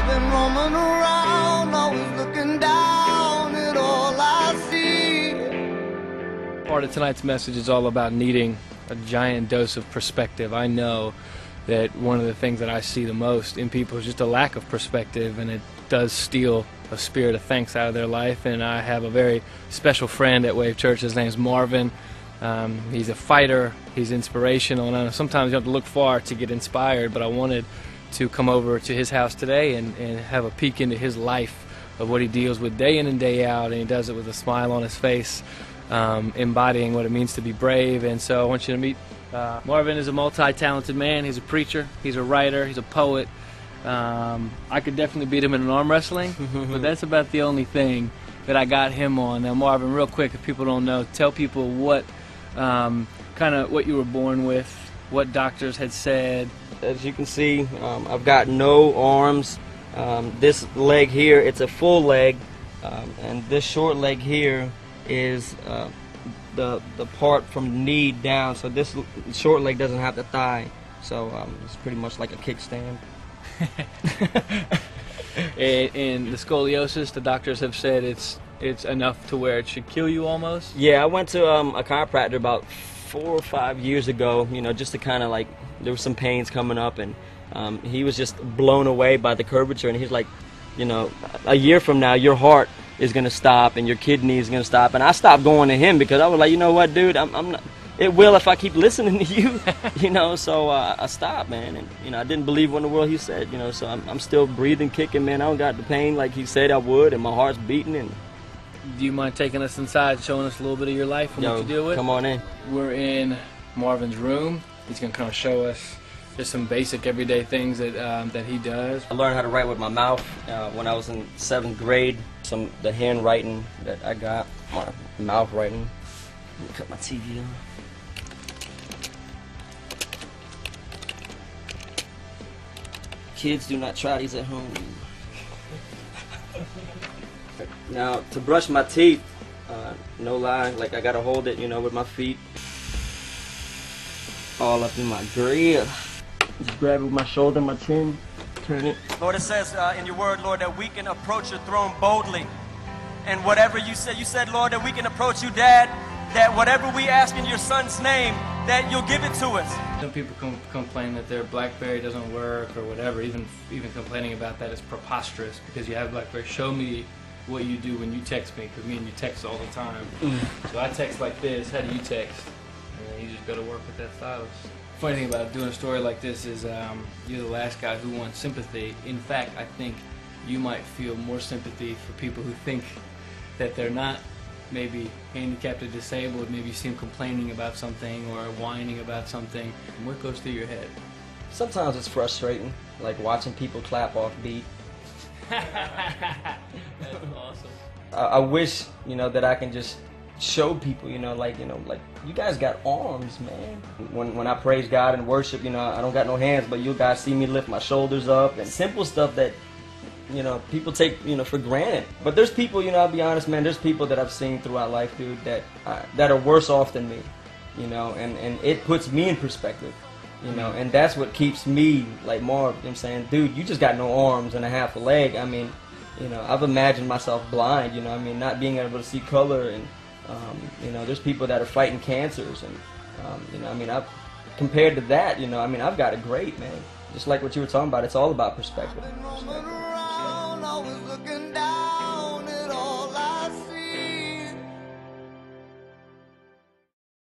I've been roaming around, always looking down at all I see. Part of tonight's message is all about needing a giant dose of perspective. I know that one of the things that I see the most in people is just a lack of perspective, and it does steal a spirit of thanks out of their life. And I have a very special friend at Wave Church. His name's Marvin. He's a fighter, he's inspirational, and I know sometimes you have to look far to get inspired, but I wanted to come over to his house today and have a peek into his life of what he deals with day in and day out, and he does it with a smile on his face, embodying what it means to be brave. And so I want you to meet Marvin. Is a multi-talented man. He's a preacher, he's a writer, he's a poet. I could definitely beat him in an arm wrestling, but that's about the only thing that I got him on. Now, Marvin, real quick, if people don't know, tell people what kind of what you were born with, what doctors had said. As you can see, I've got no arms. This leg here, it's a full leg, and this short leg here is the part from the knee down. So this short leg doesn't have the thigh, so it's pretty much like a kickstand. And the scoliosis, the doctors have said it's enough to where it should kill you almost. Yeah, I went to a chiropractor about 4 or 5 years ago, you know, just to kind of like, there were some pains coming up, and he was just blown away by the curvature, and he's like, you know, a year from now your heart is going to stop and your kidney is going to stop. And I stopped going to him because I was like, you know what, dude, I'm not, it will if I keep listening to you, you know. So I stopped, man, and you know, I didn't believe what in the world he said, you know. So I'm still breathing, kicking, man. I don't got the pain like he said I would, and my heart's beating. And do you mind taking us inside, showing us a little bit of your life and what you deal with? Come on in. We're in Marvin's room. He's going to kind of show us just some basic everyday things that he does. I learned how to write with my mouth when I was in 7th grade. The handwriting that I got, my mouth writing. Let me cut my TV on. Kids, do not try these at home. Now, to brush my teeth, no lie, like I gotta hold it, you know, with my feet all up in my grill. Just grab it with my shoulder, my chin, turn it. Lord, it says in your word, Lord, that we can approach your throne boldly. And whatever you said, Lord, that we can approach you, Dad, that whatever we ask in your son's name, that you'll give it to us. Some people complain that their BlackBerry doesn't work or whatever. Even complaining about that is preposterous because you have BlackBerry. Show me what you do when you text me, because me and you text all the time. So I text like this. How do you text? And then you just go to work with that stylus. Funny thing about doing a story like this is you're the last guy who wants sympathy. In fact, I think you might feel more sympathy for people who think that they're not maybe handicapped or disabled. Maybe you see them complaining about something or whining about something. And what goes through your head? Sometimes it's frustrating, like watching people clap off beat. That's awesome. I wish, you know, that I can just show people, you know, like you guys got arms, man. When I praise God and worship, you know, I don't got no hands, but you guys see me lift my shoulders up, and simple stuff that, you know, people take, you know, for granted. But there's people, you know, I'll be honest, man, there's people that I've seen throughout life, dude, that are worse off than me, you know, and it puts me in perspective, you know, and that's what keeps me, like Marv, you know what I'm saying, dude, you just got no arms and a half a leg. I mean, you know, I've imagined myself blind, you know, I mean, not being able to see color, and, you know, there's people that are fighting cancers, and, you know, I mean, compared to that, you know, I mean, I've got it great, man. Just like what you were talking about, it's all about perspective.